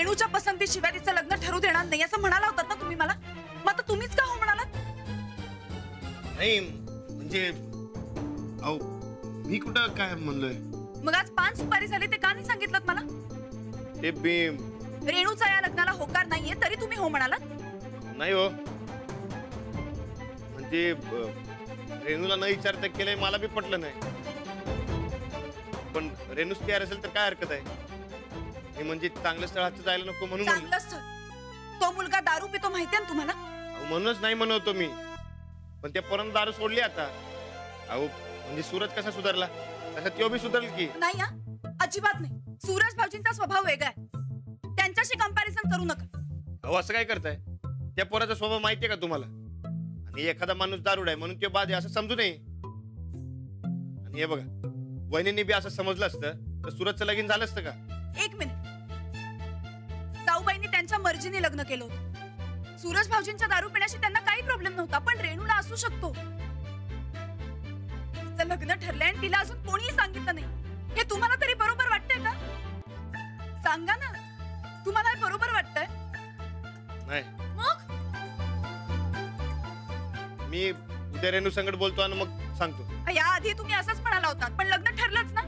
रेणूच्या पसंतीशिवाय तिचं लग्न ठरू देणार नाही असं म्हणाला होतात ना तुम्ही मला. मग आता तुम्हीच का हो म्हणालात? नाही म्हणजे अहो मी कुठं काय म्हणलोय. मग आज 5 सुपारी झाली ते का नाही सांगितलं मला? ते रेणूचा या लग्नाला होकार नाहीये तरी तुम्ही हो म्हणालात. नाही हो म्हणजे रेणूला न विचारता केलंय मला बी पटलं नाही. पण रेणूच तयार असेल तर काय हरकत आहे. हे म्हणजे चांगल्या स्थळाचं जायला नको म्हणून. चांगलं स्थळ? तो मुलगा दारू पितो माहितीये ना तुम्हाला? म्हणूनच नाही म्हणवतो मी. पण त्या पोरानं दारू सोडली आता. अहो म्हणजे सूरज कसा सुधारला तसा तो बी सुधारल की. नाही हा, अजिबात नाही. सूरज भाऊजींचा स्वभाव वेगळा आहे. त्यांच्याशी कंपॅरिझन करू नका. अहो असं काय करताय? त्या पोराचा स्वभाव माहितीये का तुम्हाला? आणि एखादा माणूस दारूड आहे म्हणून तो बाद आहे असं समजू नये. आणि हे बघा वहिनींनी बी असं समजलं असतं तर सूरजचं लगीन झालं असतं का? 1 मिनिट. जाऊबाईंनी त्यांच्या मर्जीने लग्न केलं होतं. सूरज भाऊजींच्या दारू पिण्याशी त्यांना काही प्रॉब्लेम नव्हता. पण रेणूला असू शकतो. तिचं लग्न ठरलंय आणि तिला अजून कोणीही सांगितलं नाही. हे तुम्हाला तरी बरोबर वाटतंय का? सांगा ना, तुम्हाला हे बरोबर वाटतंय? नाही. मग मी उद्या रेणू संगत बोलतो आणि मग सांगतो. याआधी तुम्ही असंच म्हणाला होतात पण लग्न ठरलंच ना.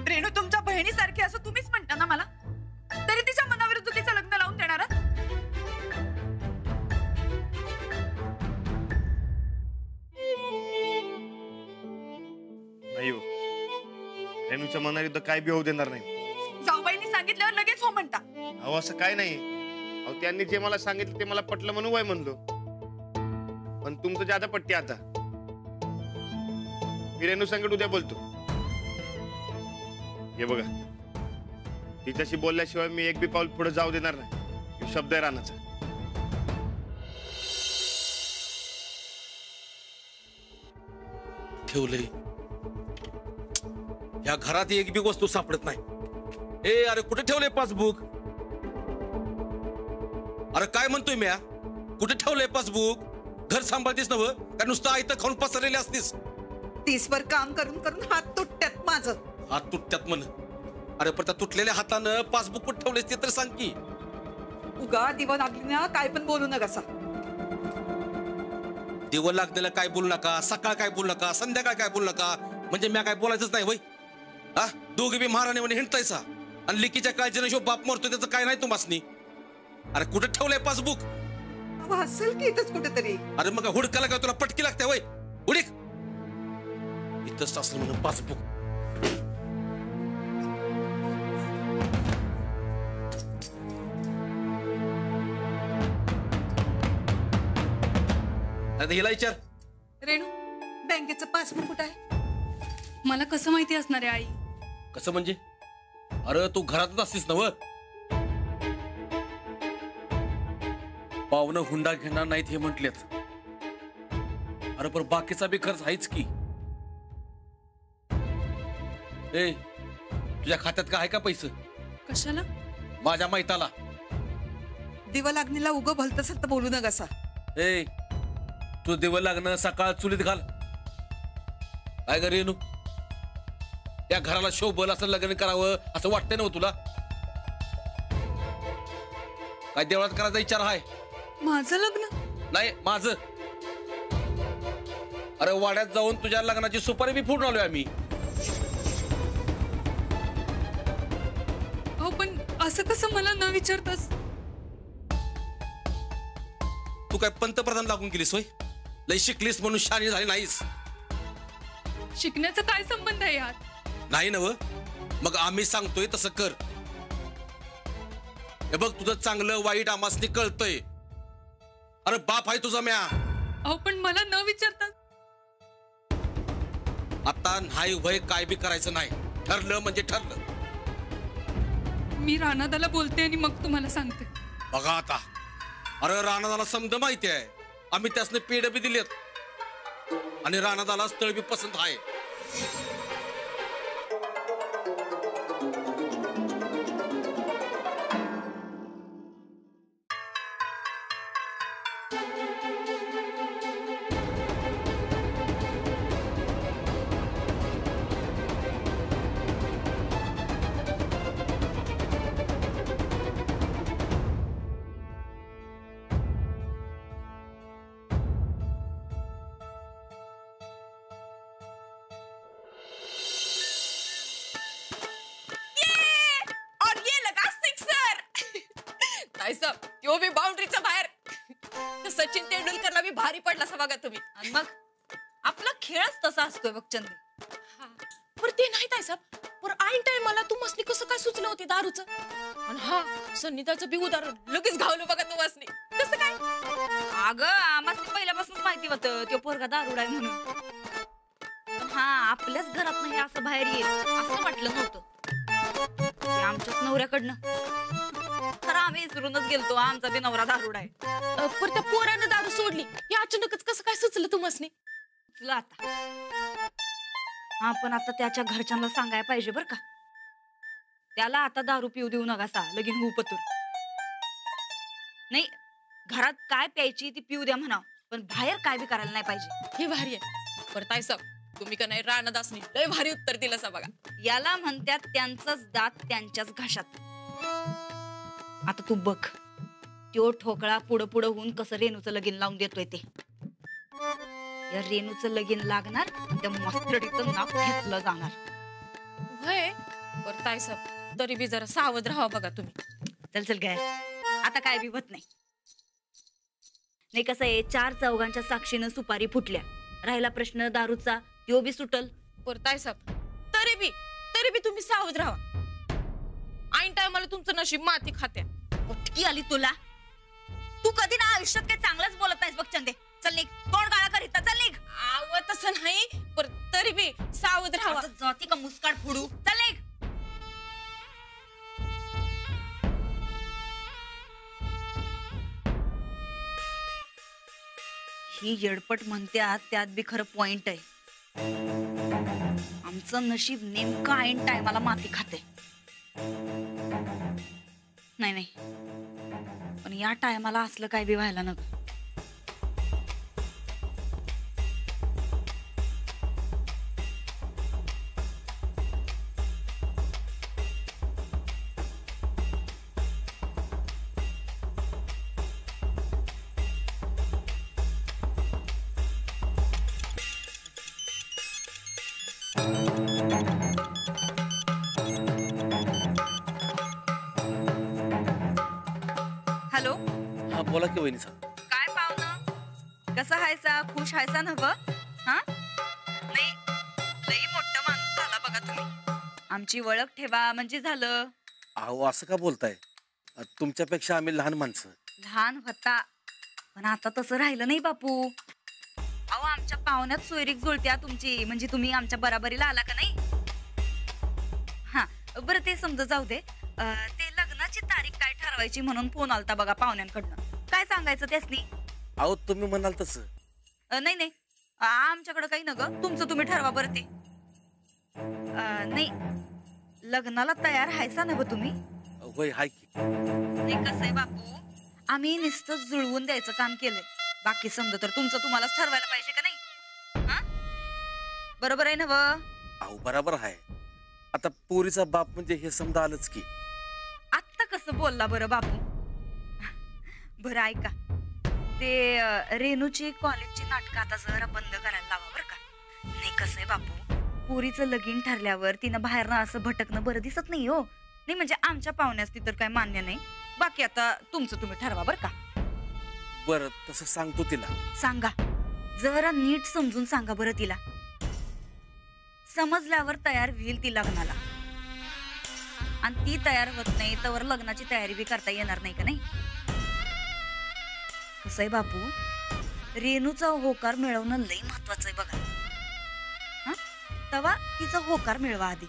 रेणू तुमच्या बहिणीसारखी असं तुम्हीच म्हणता ना मला. तरी तिच्या मनाविरुद्ध तिचं लग्न लावून देणार? नाही हो रेणूच्या मनाविरुद्ध काय बी होऊ देणार नाही. जाऊबाईंनी सांगितल्यावर लगेच हो म्हणता. अहो असं काय नाही. अहो त्यांनी जे मला सांगितलं ते मला पटलं म्हणून वय म्हणलो. पण तुमचं ज्यादा पट्टी आता. मी रेणू संकट उद्या बोलतो. हे बघा तिच्याशी बोलल्याशिवाय मी एक बी पाऊल पुढे जाऊ देणार नाही. शब्द आहे रानाचा. ठेवलंय या घरात एक बी वस्तू सापडत नाही. ए अरे कुठे ठेवलंय पासबुक? अरे काय म्हणतोय म्या? कुठे ठेवलंय पासबुक? घर सांभाळतीस नव का नुसतं आयतं खाऊन पसरलेली असतीस? 30 वर काम करून करून हात तुटत्यात माझं. हात तुटत्यात म्हण. अरे पण त्या तुटलेल्या हातानं पासबुक कुठे ठेवलेस ते तर सांग की. उगा दिवा लागली ना काय पण बोलू नका. दिवं लागलेलं काय बोलू नका, सकाळ काय बोलू नका, संध्याकाळ काय बोलू नका. म्हणजे म्या काय बोलायचंच नाही वय? हा दोघे बी महाराणे म्हणे हिंडतायसा आणि लिकीच्या काळजीने शो बाप मरतोय त्याचं काय नाही तुम्हासनी. अरे कुठे ठेवलंय पासबुक? असेल की इथंच कुठेतरी. अरे मग हुडकायला काय तुला पटकी लागते वय? उडीक इथंच असलं म्हणून पासबुक. आता हिला विचार. रेणू बँकेचं पासबुक कुठं आहे? मला कसं माहिती असणार आहे आई? कसं म्हणजे? अरे तू घरातच असतीस ना व? पाहुणं हुंडा घेणार नाहीत हे म्हटलेत. अरे पण बाकीचा बी खर्च आहेच की. ए तुझ्या खात्यात काय आहे का पैसे? कशाला? माझ्या माहिताला. दिवा लागणीला उगं भलतस तर बोलू नका. ए तू दिवं लागणं सकाळ चुलीत घाल. काय कर रेणू? या घराला शोभल असं लग्न करावं असं वाटतंय ना तुला? काय देवळात करायचा विचार आहे? माझं लग्न? नाही माझं. अरे वाड्यात जाऊन तुझ्या लग्नाची सुपारी बी फोडून आलोय आम्ही. हो पण असं कसं मला न विचारतास? तू काय पंतप्रधान लागून गेलीस होय? लय शिकलीस म्हणून शानी झाली नाहीस. शिकण्याचा काय संबंध आहे यात? नाही नव मग आम्ही सांगतोय तसं कर. हे बघ तुझं चांगलं वाईट आमासनी कळतंय. अरे बाप आहे तुझा म्या. अहो पण मला न विचारता. आता नाही वय काय बी करायचं नाही. ठरलं म्हणजे ठरलं. मी राणादाला बोलते आणि मग तुम्हाला सांगते. बघा आता. अरे राणादाला समज माहिती आहे. आम्ही त्यासने पेढ बी दिलेत आणि राणादाला स्थळ बी पसंत आहे. ताईसाब तो बी बाउंड्रीच्या बाहेर. तर सचिन तेंडुलकरला बी भारी पडला सा बघा तुम्ही. आणि मग आपला खेळच तसा असतोय बघ चंदे. पर ते नाही ताईसाब, पर ऐन टाइमला तू मसनी कसं काय सुचलं होते दारूचं. आणि हा संनिधाचं बी उदाहरण लगेच घावलं बघा तू मसनी. कसं काय? अगं आम्हाला पहिल्यापासूनच माहिती होतं तो पोरगा दारुडा आहे म्हणून. पण हा आपल्याच घरात हे असं बाहेर येईल असं वाटलं नव्हतं. ते आमच्याच नवऱ्याकडनं. खरं आम्ही विसरूनच गेलतो आमचा बी नवरा दारुडा आहे. पर त्या पोरानं दारू सोडली हे अचानकच कसं काय सुचलं तू मसनी. चला आता हा पण आता त्याच्या घरच्यांना सांगायला पाहिजे बर का. त्याला आता दारू पिऊ देऊ नका लगीन होऊ पतूर. नाही घरात काय प्यायची ती पिऊ द्या म्हणा पण बाहेर काय बी करायला नाही पाहिजे. हे भारी आहे. पर ताईसाब तुम्ही का नाही रानदासनी लय भारी उत्तर दिलं सा बघा. याला म्हणतात त्यांचाच दात त्यांच्याच घशात. आता तू बघ त्यो ठोकळा पुढं पुढं होऊन कसं रेणूचं लगीन लावून देतोय ते. या रेणूचं लगीन लागणार त्या मस्तडीचं नाक घेतलं जाणार. होय पर ताईसाब तरी बी जरा सावध राहा बघा तुम्ही. चल चल काय आता काय बी होत नाही. नाही कसं आहे 4 चौघांच्या साक्षीनं सुपारी फुटल्या. राहिला प्रश्न दारूचा त्यो बी सुटल. पर ताईसाब तरी बी तुम्ही सावध राहा. ऐन टायमाला तुमचं नशीब माती खात्या. उठकी आली तुला. तू कधी ना आयुष्यात काही चांगलंच बोलत नाहीस बघ चंदे. चल निघ तोंड काळा करीत चल निघ. आव तसं नाही पर तरी बी सावध राहा. जाती का मुस्काट फोडू. चल निघ. ही येडपट म्हणत्यात त्यात बी खरं पॉइंट आहे. आमचं नशीब नेमकं ऐन टायमाला माती खाते. नाही नाही पण या टायमाला असलं काय बी व्हायला नको. हॅलो हा बोला की वहिनी साहेब. काय पाहुणं कसं हायसा खुश हायसा ना ग. हा नाही लई मोठं माणूस झाला बघा तुम्ही. आमची ओळख ठेवा म्हणजे झालं. अहो असं का बोलताय. तुमच्यापेक्षा आम्ही लहान माणसं. लहान होता पण आता तसं राहिलं नाही बापू. अहो आमच्या पाहुण्यात सोयरीक जुळत्या तुमची म्हणजे तुम्ही आमच्या बराबरीला आला का नाही. हा बरं ते समजा जाऊ दे. ते लग्नाची तारीख काय ठरवायची म्हणून फोन आलता बघा पाहुण्यांकडनं. काय सांगायचं त्यासनी. अहो तुम्ही म्हणाल तसं. नाही नाही आमच्याकडं काही न ग तुमचं तुम्ही ठरवा बरं ते. नाही लग्नाला तयार हायसा ना ग तुम्ही. होय हाय की. नाही कसं आहे बापू आम्ही नुसतं जुळवून द्यायचं काम केलंय. बाकी समजा तर तुमचं तुम्हालाच ठरवायला पाहिजे का नाही. हा बरोबर आहे ना व. अहो बरोबर आहे. आता पोरीचा बाप म्हणजे हे समजा आलंच की. आत्ता कसं बोलला बरं बापू. बरं ऐका ते रेणूची कॉलेजची नाटकं आता जरा बंद करायला लावा बरं का. नाही कसं आहे बापू पोरीचं लगीन ठरल्यावर तिनं बाहेरनं असं भटकणं बरं दिसत नाही हो. नाही म्हणजे आमच्या पाहुण्यास ती तर काय मान्य नाही. बाकी आता तुमचं तुम्ही ठरवा बरं का. बरं तसं सांगतो तिला. सांगा जरा नीट समजून सांगा बरं तिला. समजल्यावर तयार होईल ती लग्नाला. आणि ती तयार होत नाही तर लग्नाची तयारी बी करता येणार नाही का नाही. कसं आहे बापू रेणूचा होकार मिळवणं लई महत्वाचं आहे बघा. हा तेव्हा तिचा होकार मिळवा आधी.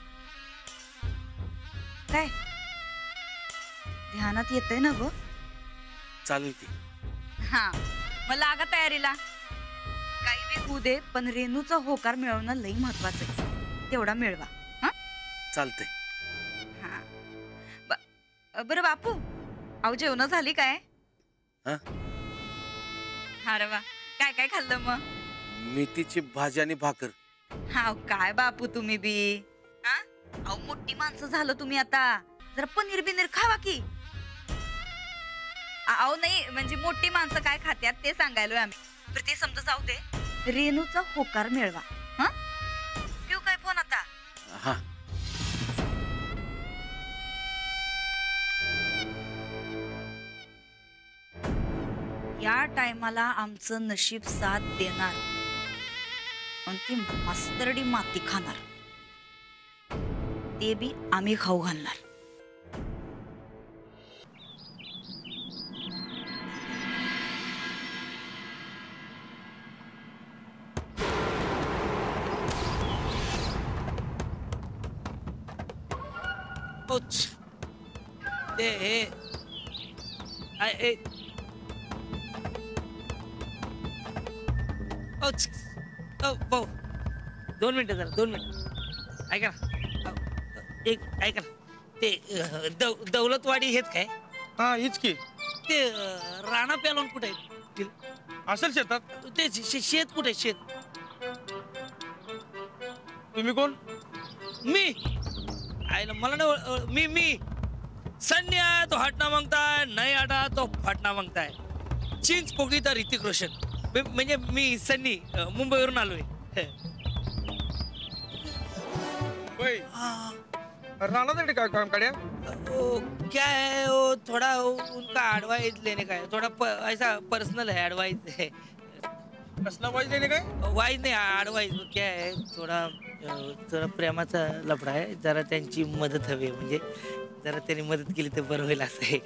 काय ध्यानात येतंय ना ग. चालेल की. हा मग लागा तयारीला. काही बी होऊ दे पण रेणूचा होकार मिळवणं लई महत्वाचं आहे. तेवढा मिळवा. हा चालतंय. हा बरं बापू अहो जेवण झाली काय. हा अरे वा काय काय खाल्लं मग. मेथीची भाजी आणि भाकर. हा काय बापू तुम्ही बी. हा अहो मोठी माणसं झालं तुम्ही आता. जरा पनीर बिनीर खावा की. अहो नाही म्हणजे मोठी माणसं काय खात्यात ते सांगायलोय आम्ही. तर ते समजा जाऊ दे. रेणूचा होकार मिळवा. हा ठेवू काय फोन आता. हा या टायमाला आमचं नशीब साथ देणार पण ती मास्तरडी माती खाणार ते बी आम्ही खाऊ घालणार. Ouch. भाऊ 2 मिनिटं जरा 2 मिनिट ऐका ना. एक ऐका ना ते दौलतवाडी हेच काय हा हीच की. ते राणा पेलवून कुठे आहे? असेल शेतात. ते शेत कुठे आहे शेत? तुम्ही कोण? मी आयला मला नाही मी सन्या तो हटना मागताय नाही आटा तो फाटना मागताय. चिंच पोकळी तर ऋतिक रोशन म्हणजे मी सन्नी मुंबईवरून आलोय. राणासाठी काय काम काढ्या? क्या है वो थोड़ा उनका एडवाइस लेने का है थोड़ा ऐसा पर्सनल है एडवाइस है. कसला वाईज देणे काय? वाईज नाही एडवाइस क्या है थोडा जरा प्रेमाचा लफडा आहे जरा त्यांची मदत हवी म्हणजे जरा त्यांनी मदत केली तर बरं होईल असं आहे.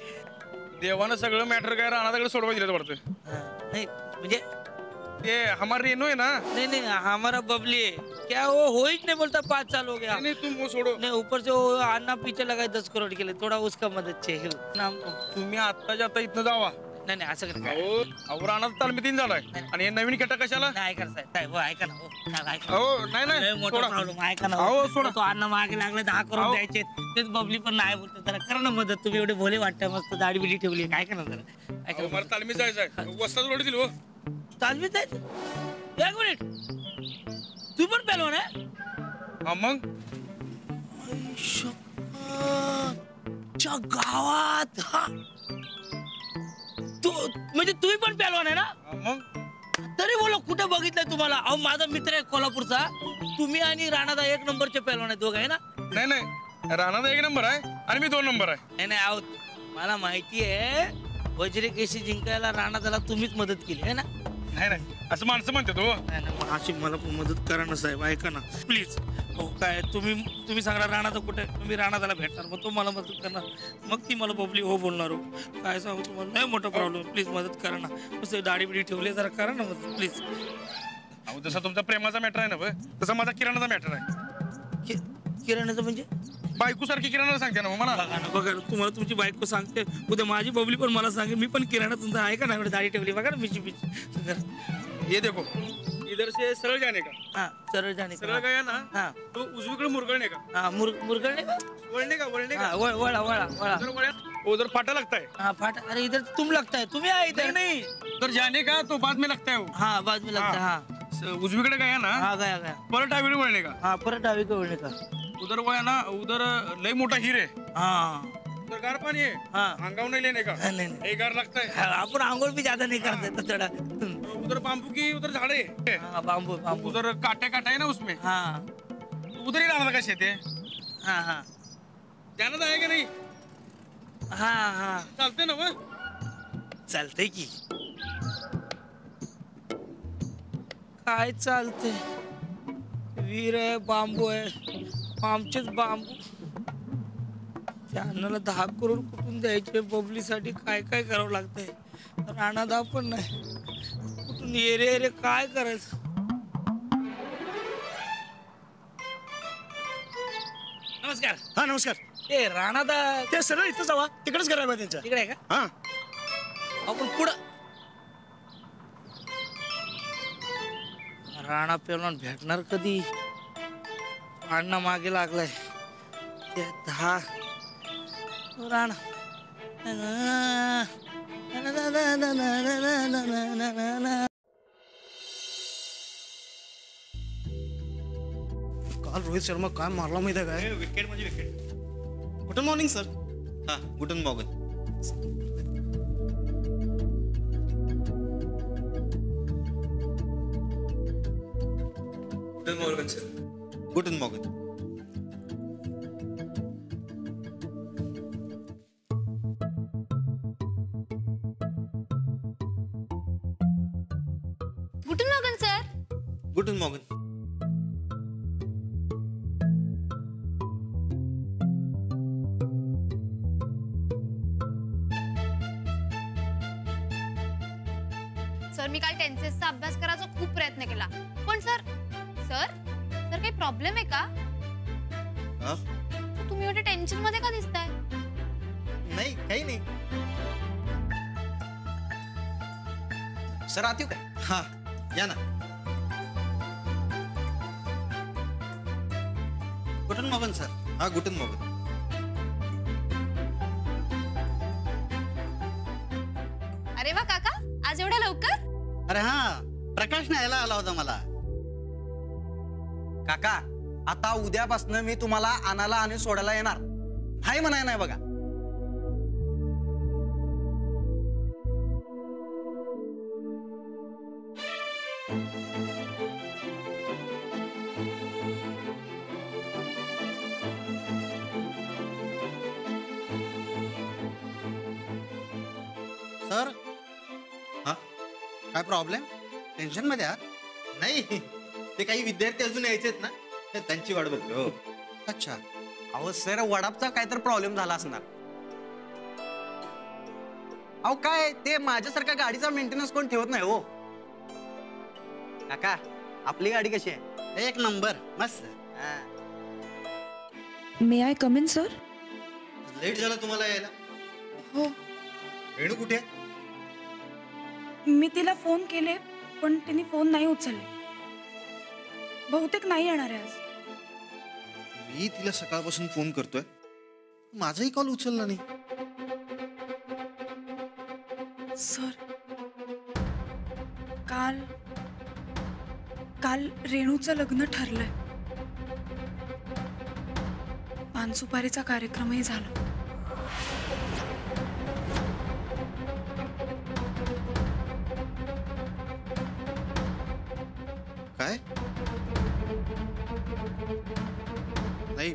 देवानं सगळं मॅटर काय राणाकडे सोडवायला दिलं वाटतं. नाही म्हणजे ते हमारा रेनू है ना. नहीं हमारा बबली है क्या वो हो ही नहीं बोलता 5 साल हो गया. नहीं तुम वो छोड़ो. नहीं ऊपर से वो अन्ना पीछे लगा 10 करोड़ के लिए थोड़ा उसका मदद चाहिए नाम. तुम्ही आता जाता इथनं जावा. नाही असं कर काय अहो राणाचा तालमीतीन झालाय आणि हे नवीन केटा कशाला? नाही ऐका साहेब हो ऐका ना हो ऐका. हो नाही मोठा सोडा. प्रॉब्लेम ऐका ना अहो, हो. सोडा. तो अन्न मागे लागले 10 करोड द्यायचे तेच बबली पण नाही बोलतो जरा करा ना मदत. तुम्ही एवढे भोले वाटतं मस्त दाढी बिडी ठेवली ऐका ना जरा ऐका अहो, मला तालमीत जायचंय. वस्ताद रोड दिली हो. तालमीत जायचं. एक मिनिट तू पण पेलवान आहे? हा मग च्या गावात तू म्हणजे तुम्ही पण पेलवान आहे ना? हा, मग तरी बोला कुठे बघितलंय तुम्हाला? अहो माझा मित्र आहे कोल्हापूरचा. तुम्ही आणि राणादा 1 नंबरचे पेलवान आहे दोघं आहे ना? नाही राणाचा 1 नंबर आहे आणि मी 2 नंबर आहे. नाही आहोत मला माहिती आहे वज्रे केशी जिंकायला राणादाला तुम्हीच मदत केली आहे ना? नाही असं माणसं म्हणतात हो. नाही अशी मला पण मदत करा ना साहेब ऐका ना प्लीज. हो काय तुम्ही सांगणार राणादा कुठे मी राणादाला भेटणार मग तो मला मदत करणार मग ती मला बबली हो बोलणार हो. काय सांगू तुम्हाला नाही मोठा प्रॉब्लेम प्लीज मदत करा ना. कसं दाढी बिडी ठेवली जरा करा ना मदत प्लीज. अहो जसा तुमचा प्रेमाचा मॅटर आहे ना तसा माझा किराणाचा मॅटर आहे. किराणाचं म्हणजे? बायको सारखी किराणा सांगते ना मला. बघा ना तुम्हाला तुमची बायको सांगते उद्या माझी बबली पण मला सांगे मी पण किराणा तुमचा ऐका ना एवढी दाढी ठेवली बघा ना मिची ये देखो इधर से सरळ जाने का. हाँ सरळ जाने सरळ गया ना हाँ तो उजवीकडे मुरगळणे का. हाँ मुरगड़ने का वळणे का हाँ वड़ा उधर वळ्या उधर फाटा लगता है. हाँ फाटा अरे इधर तुम लगता है तुम्हें आए इधर नहीं उधर जाने का तो बाद में लगता है वो. हाँ बाद में लगता है हाँ उजवीकडे गया ना हाँ गया परत डावीकडे वळणे का. हाँ परत डावी को वळणे का. उधर वळ्या ना उधर लय मोठा हिर है. हाँ उधर गार पानी है. हाँ अंगाव नहीं लेने का. नहीं एक गार लगता है. हाँ, अपन आंघोल भी ज्यादा नहीं करते तो थोड़ा उधर बाम्बू की उधर झाड़े है. हाँ बाम्बू बाम्बू उधर काटा है ना उसमें. हाँ उधर ही राहणार का शेत है. हाँ हाँ जाना है कि नहीं. हाँ हाँ चालते ना मग. चालतंय की काय चालते वीर आहे बांबू आहे आमचेच बांबू त्या अन्नाला 10 करोड कुठून द्यायचे बबलीसाठी काय काय करावं लागतंय. राणादा पण नाही कुठून एरे काय करायचं. नमस्कार. हा नमस्कार. ए राणादा ते सरळ इथं जावा तिकडेच करायला त्यांच्या. तिकडे आहे का? हा आपण पुढं राणा पेलवान भेटणार कधी? अण्णा मागे लागलाय ते 10 राणा काल रोहित शर्मा काय मारला माहिती आहे काय? विकेट म्हणजे विकेट. Good morning sir. हा गुटन मॉर्गन. गुटन मॉर्गन सर. गुटन मॉर्गन. गुटन मॉर्गन. सर मी काल टेन्सेसचा अभ्यास करायचा खूप प्रयत्न केला पण सर काही प्रॉब्लेम आहे का? हा? तर तुम्ही एवढे टेन्शन मध्ये का दिसताय? नाही काही नाही. सर आत येऊ काय? हा या ना. गुटन मॉर्गन सर. हा गुटन मॉर्गन. अरे वा काका आज एवढ्या लवकर? अरे हा प्रकाश न्यायला आला होता मला. काका आता उद्यापासून मी तुम्हाला आणायला आणि सोडायला येणार नाही म्हणाय नाही बघा. सर हा काय प्रॉब्लेम? टेन्शन मध्ये आहात? नाही ते काही विद्यार्थी अजून यायचेत ना तर त्यांची वाट बघतो. हो. अच्छा. अहो सर वडापचा काहीतरी प्रॉब्लेम झाला असणार. अहो काय ते माझ्यासारख्या गाडीचा मेंटेनन्स कोण ठेवत नाही हो. काका आपली गाडी कशी आहे? एक नंबर मस्त. May I come in sir? Late झाला तुम्हाला यायला. हो. रेणू कुठे आहे? मी तिला फोन केले पण तिने फोन नाही उचलले. बहुतेक नाही येणार आहे आज. मी तिला सकाळपासून फोन करतोय माझाही कॉल उचलला नाही. सर काल काल रेणूचं लग्न ठरलंय. पानसुपारीचा कार्यक्रमही झाला. काय? नाही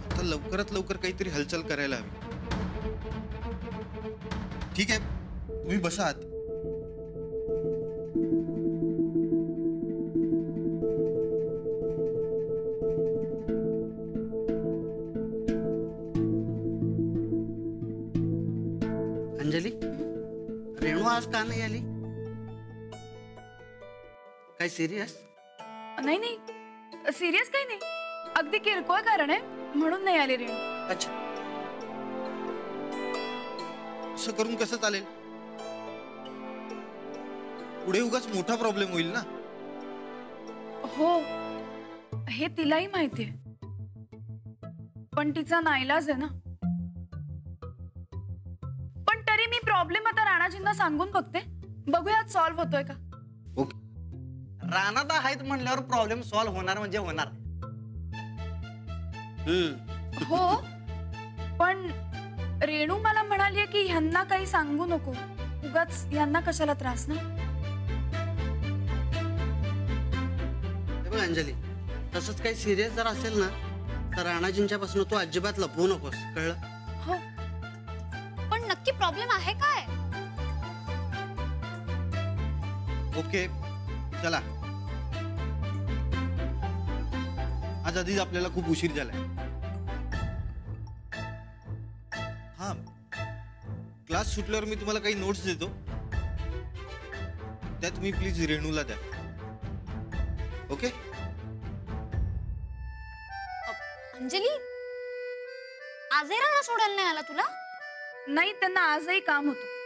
आता लवकरात लवकर काहीतरी हालचाल करायला हवी. ठीक आहे तुम्ही बसा आत. अंजली रेणू आज का नाही आली? काय सिरियस? नाही नाही सिरियस काही नाही. अगदी किरकोळ कारण आहे म्हणून नाही आले रेणू. अच्छा. असं करून कसं चालेल? पुढे उगाच मोठा प्रॉब्लेम होईल ना. हो हे तिलाही माहितीये पण तिचा नाईलाज आहे ना. पण तरी मी प्रॉब्लेम आता राणाजींना सांगून बघते. बघूयात सॉल्व्ह होतोय का. रानात आहेत म्हणल्यावर प्रॉब्लेम सॉल्व्ह होणार म्हणजे होणार. हो पण रेणू मला म्हणाली की ह्यांना काही सांगू नको उगाच ह्यांना कशाला त्रास ना. हे बघ अंजली तसंच काही सिरियस जर असेल ना तर राणाजींच्या पासून तू अजिबात लपवू नकोस कळलं. हो पण नक्की प्रॉब्लेम आहे काय? ओके चला आज आधीच आपल्याला खूप उशीर झालाय. हा क्लास सुटल्यावर मी तुम्हाला काही नोट्स देतो त्या तुम्ही प्लीज रेणूला द्या. ओके. अंजली आजही राणा सोडायला नाही आला तुला? नाही त्यांना आजही काम होतं.